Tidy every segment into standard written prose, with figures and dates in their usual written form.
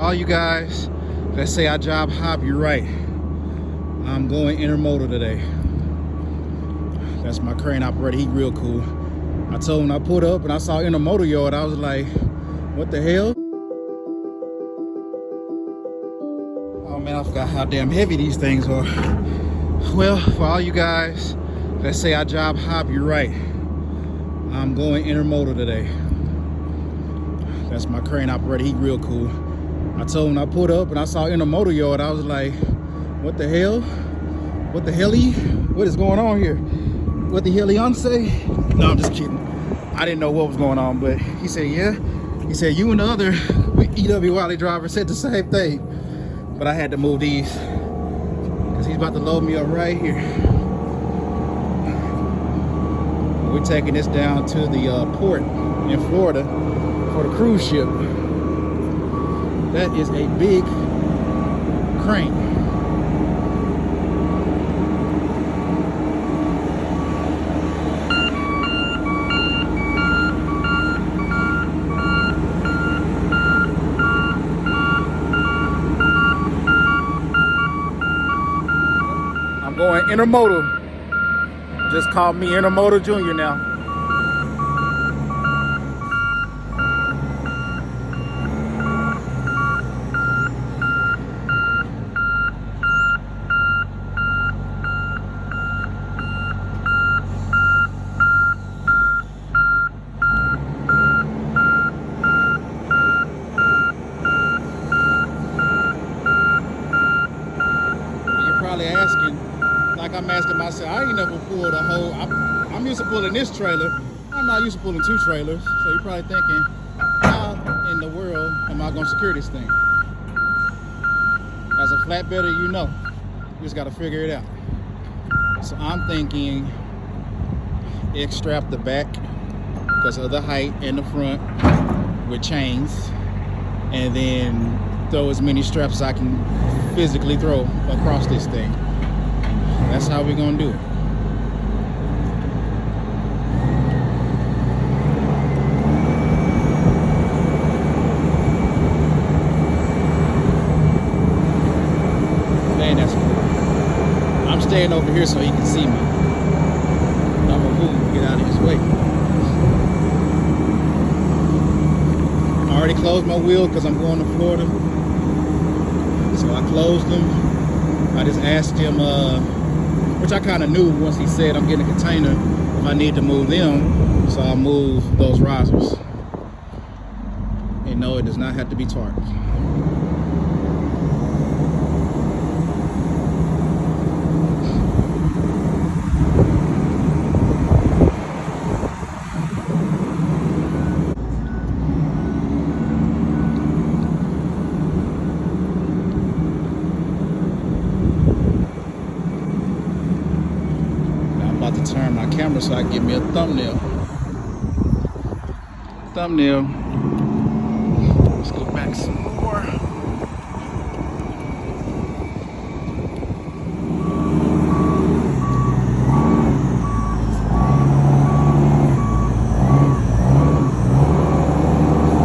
all you guys that say I job hop, you're right. I'm going intermodal today. That's my crane operator. He real cool. I told him when I pulled up and I saw Intermodal yard, I was like, what the hell? Oh man, I forgot how damn heavy these things are. Well, for all you guys that say I job hop, you're right. I'm going intermodal today. That's my crane operator. He real cool. I told him when I pulled up and I saw Intermodal yard, I was like, what the hell? What the hell? What is going on here? What the hell he say? No, I'm just kidding. I didn't know what was going on, but he said, yeah. He said, you and the other EW Wylie driver said the same thing. But I had to move these because he's about to load me up right here. We're taking this down to the port in Florida for the cruise ship. That is a big crane. I'm going intermodal. Just call me Intermodal Junior now. Like I'm asking myself, I ain't never pulled a whole, I'm used to pulling this trailer. I'm not used to pulling two trailers. So you're probably thinking, how in the world am I gonna secure this thing? As a flatbedder, you know, you just gotta figure it out. So I'm thinking X-strap the back because of the height and the front with chains, and then throw as many straps as I can physically throw across this thing. That's how we're gonna do it. Man, that's cool. I'm staying over here so he can see me. I'm gonna move and get out of his way. I already closed my wheel because I'm going to Florida. So I closed them. I just asked him, which I kind of knew once he said I'm getting a container if I need to move them, so I'll move those risers. And no, it does not have to be tarped. To turn my camera so I can get me a thumbnail. Let's go back some more.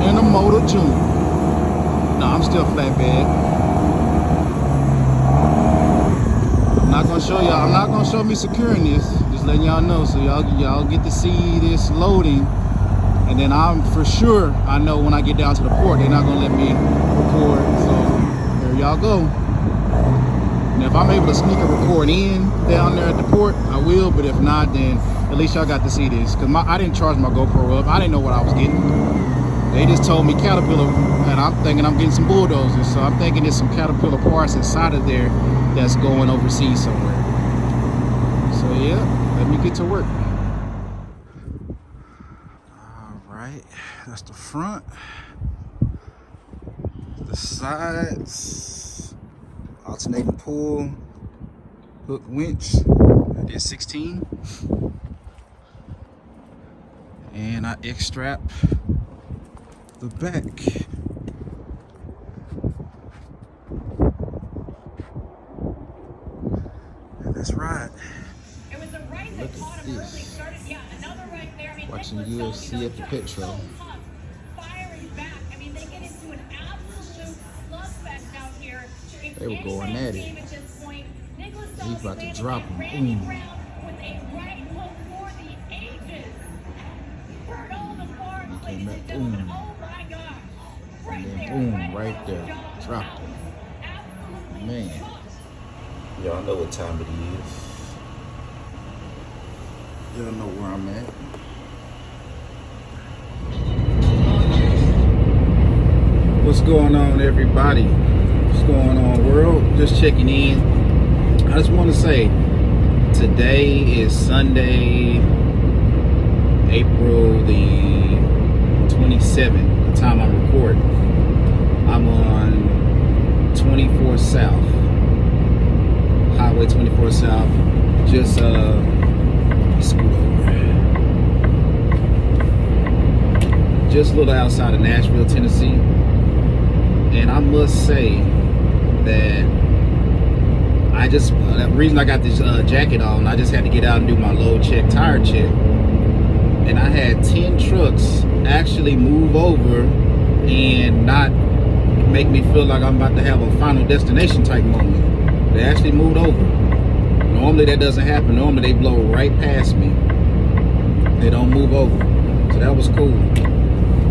Intermodal Junior. No, I'm still flatbed. I'm not gonna show y'all. I'm not gonna show me securing this. Just letting y'all know, so y'all get to see this loading, and then I'm for sure I know when I get down to the port they're not gonna let me record. So there y'all go. And if I'm able to sneak a record in down there at the port, I will. But if not, then at least y'all got to see this, because I didn't charge my GoPro up. I didn't know what I was getting. They just told me Caterpillar, and I'm thinking I'm getting some bulldozers. So I'm thinking there's some Caterpillar parts inside of there that's going overseas somewhere. So yeah, let me get to work. All right, that's the front. The sides, alternating pull, hook winch. I did 16. And I X-strap the back. That's right. It was a right that caught him early. Started, another right there. I mean, watching UFC at the pit show. Firing back. I mean, they get into an absolute They were going at it. He's about to drop him. Boom. Came back. Boom. And then boom, right there. Dropped him. Man. Y'all know what time it is. Y'all know where I'm at. What's going on, everybody? What's going on, world? Just checking in. I just want to say, today is Sunday, April the 27th, the time I'm recording. I'm on 24 South, Highway 24 South, just scoot over. Just a little outside of Nashville, Tennessee. And I must say that the reason I got this jacket on, I just had to get out and do my load check, tire check. And I had 10 trucks actually move over and not make me feel like I'm about to have a final destination type moment. They actually moved over. Normally that doesn't happen. Normally they blow right past me. They don't move over. So that was cool.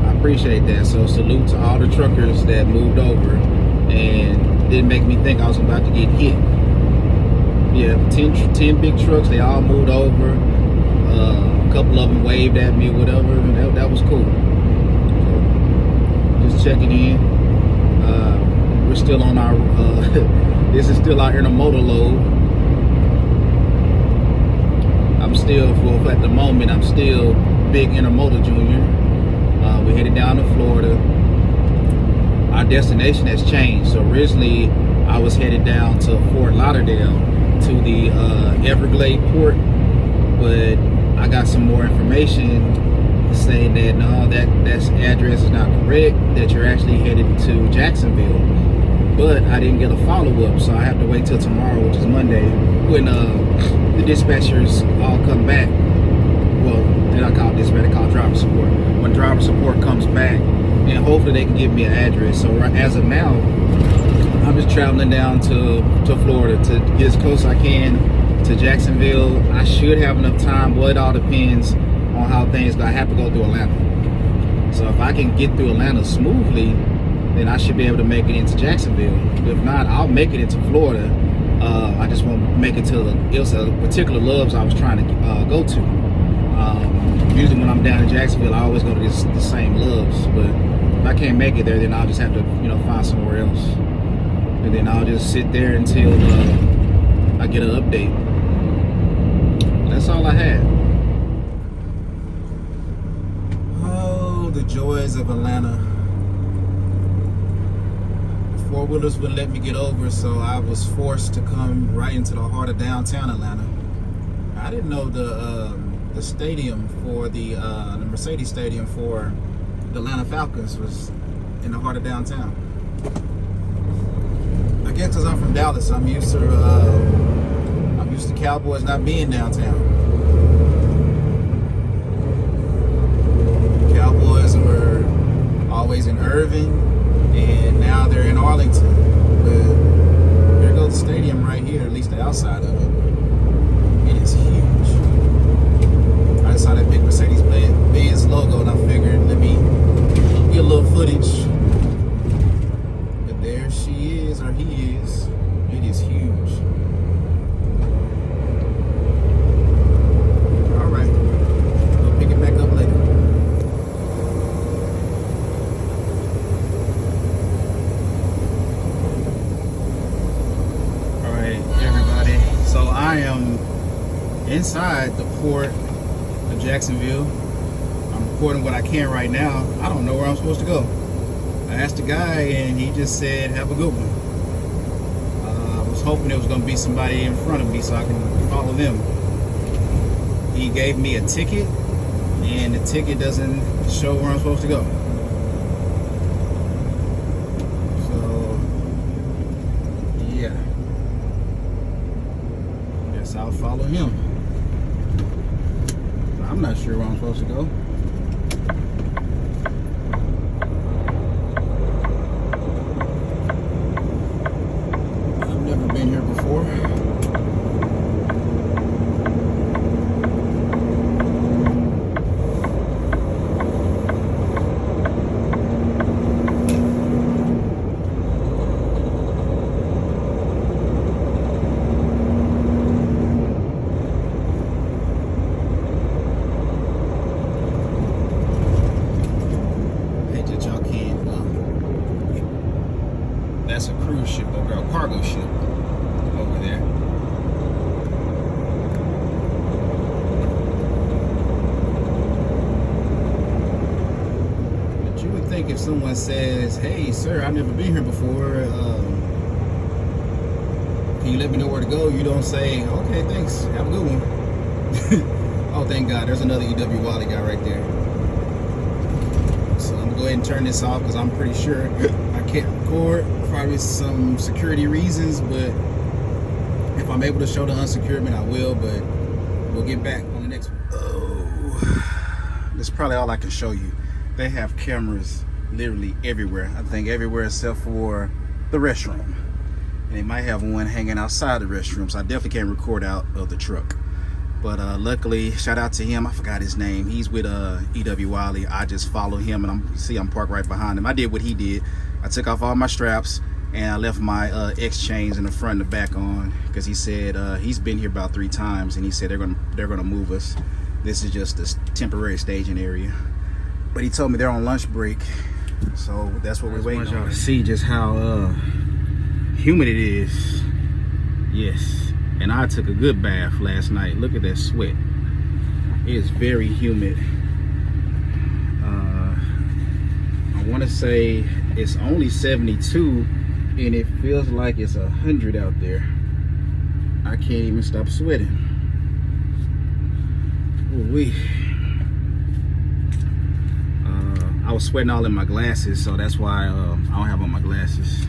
I appreciate that. So salute to all the truckers that moved over and didn't make me think I was about to get hit. Yeah, 10 big trucks, they all moved over. A couple of them waved at me, whatever. That was cool. So, just checking in. We're still on our, this is still our intermodal load. I'm still, at the moment, I'm still big intermodal junior. We're headed down to Florida. Our destination has changed. So originally, I was headed down to Fort Lauderdale to the Everglade port, but I got some more information saying that no, that address is not correct, that you're actually headed to Jacksonville. But I didn't get a follow-up, so I have to wait till tomorrow, which is Monday, when the dispatchers all come back. Well, they're not called dispatch, they call driver support. When driver support comes back, and hopefully they can give me an address. So as of now, I'm just traveling down to Florida to get as close as I can to Jacksonville. I should have enough time. Well, it all depends on how things go. I have to go through Atlanta. So if I can get through Atlanta smoothly, then I should be able to make it into Jacksonville. If not, I'll make it into Florida. I just won't make it to it was a particular Loves I was trying to go to. Usually when I'm down in Jacksonville, I always go to the same Loves. But if I can't make it there, then I'll just have to, find somewhere else. And then I'll just sit there until I get an update. That's all I had. Oh, the joys of Atlanta. Four-wheelers wouldn't let me get over, so I was forced to come right into the heart of downtown Atlanta. I didn't know the stadium for the Mercedes Stadium for the Atlanta Falcons was in the heart of downtown. I guess because I'm from Dallas, I'm used to Cowboys not being downtown. Cowboys were always in Irving, and now they're in Arlington. But there goes the stadium right here, at least the outside of it. It is huge. I saw that big Mercedes-Benz logo, and I figured, let me get a little footage. But there she is, or he is. It is huge. All right, we'll pick it back up later. All right, everybody. So I am inside the port of Jacksonville. I'm recording what I can right now. I don't know where I'm supposed to go. I asked the guy and he just said, have a good one. I was hoping there was going to be somebody in front of me so I can follow them. He gave me a ticket and the ticket doesn't show where I'm supposed to go. So, yeah. Guess I'll follow him. I'm not sure where I'm supposed to go. That's a cruise ship over there, a cargo ship over there. But you would think if someone says, "Hey, sir, I've never been here before. Can you let me know where to go?" You don't say, "Okay, thanks. Have a good one." Oh, thank God. There's another EW Wylie guy right there. So I'm going to go ahead and turn this off because I'm pretty sure I can't record. Probably some security reasons, but if I'm able to show the unsecurement, I will, but we'll get back on the next one. Oh, that's probably all I can show you. They have cameras literally everywhere. I think everywhere except for the restroom. And they might have one hanging outside the restroom, so I definitely can't record out of the truck. But luckily, shout out to him. I forgot his name. He's with EW Wylie. I just follow him, and I'm parked right behind him. I did what he did. I took off all my straps, and I left my X chains in the front and the back on, because he said he's been here about 3 times, and he said they're gonna move us. This is just a temporary staging area. But he told me they're on lunch break, so that's what we're waiting on. I want y'all to see just how humid it is. Yes. And I took a good bath last night. Look at that sweat. It is very humid. I want to say it's only 72 and it feels like it's 100 out there. I can't even stop sweating. Ooh-wee. I was sweating all in my glasses, so that's why I don't have on my glasses.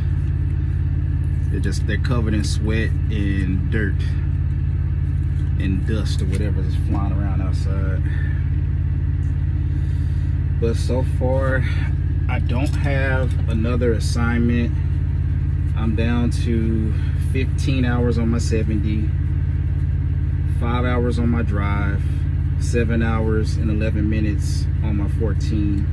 They're covered in sweat and dirt and dust or whatever is flying around outside. But so far, I don't have another assignment. I'm down to 15 hours on my 70, 5 hours on my drive, 7 hours and 11 minutes on my 14.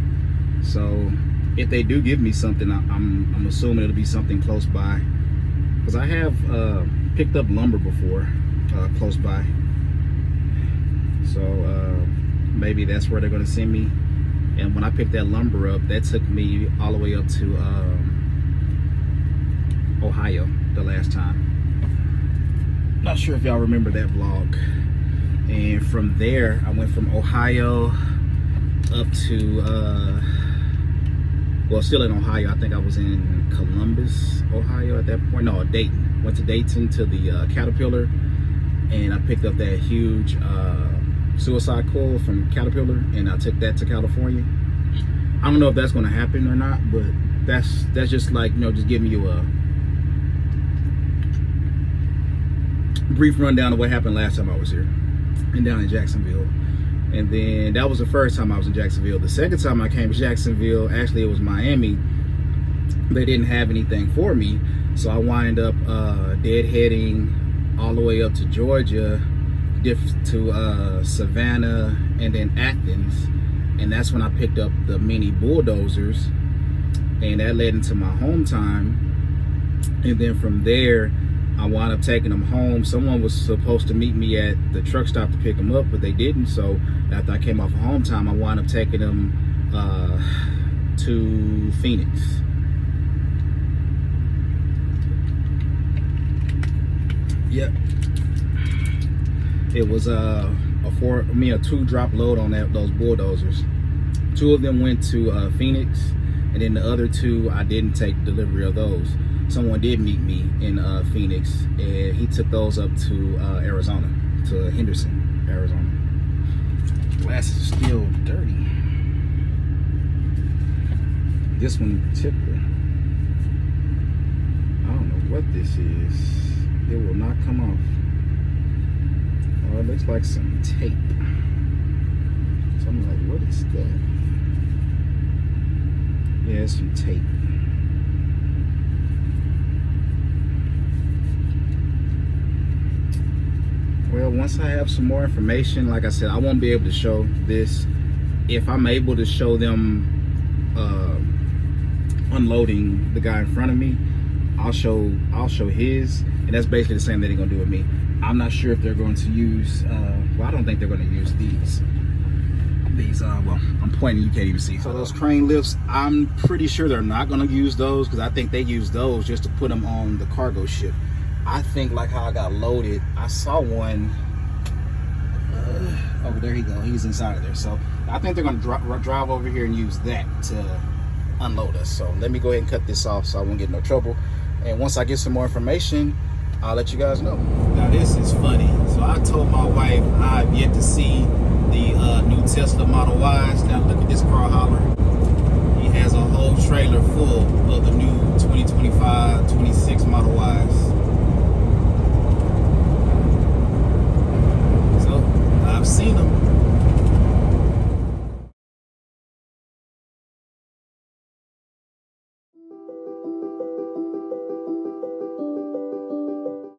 So if they do give me something, I'm assuming it'll be something close by. Because I have picked up lumber before close by. So maybe that's where they're going to send me. And when I picked that lumber up, that took me all the way up to Ohio the last time. Not sure if y'all remember that vlog. And from there, I went from Ohio up to well, still in Ohio. I think I was in Columbus, Ohio at that point. No, Dayton. Went to Dayton to the Caterpillar, and I picked up that huge suicide coil from Caterpillar, and I took that to California. I don't know if that's going to happen or not, but that's just like, you know, just giving you a brief rundown of what happened last time I was here and down in Jacksonville. And then that was the first time I was in Jacksonville. The second time I came to Jacksonville, actually it was Miami. They didn't have anything for me, so I wind up deadheading all the way up to Georgia, to Savannah, and then Athens. And that's when I picked up the mini bulldozers, and that led into my home time. And then from there, I wound up taking them home. Someone was supposed to meet me at the truck stop to pick them up, but they didn't. So after I came off of home time, I wound up taking them to Phoenix. Yep. It was a 2-drop load on those bulldozers. 2 of them went to Phoenix, and then the other 2 I didn't take delivery of those. Someone did meet me in Phoenix, and he took those up to Arizona, to Henderson, Arizona. Glass is still dirty. This one in particular, I don't know what this is. It will not come off. Oh, it looks like some tape. So I'm like, what is that? Yeah, it's some tape. Well, once I have some more information, like I said, I won't be able to show this. If I'm able to show them unloading the guy in front of me, I'll show his, and that's basically the same thing they're gonna do with me. I'm not sure if they're going to use well, I don't think they're going to use these, these, well, I'm pointing, you can't even see. So those crane lifts, I'm pretty sure they're not gonna use those because I think they use those just to put them on the cargo ship. I think like how I got loaded, I saw one, over there he go, he's inside of there. So I think they're gonna drive over here and use that to unload us. So let me go ahead and cut this off so I won't get in no trouble. And once I get some more information, I'll let you guys know. Now this is funny. So I told my wife I've yet to see the new Tesla Model Ys. Now look at this car hauler. He has a whole trailer full of the new 2025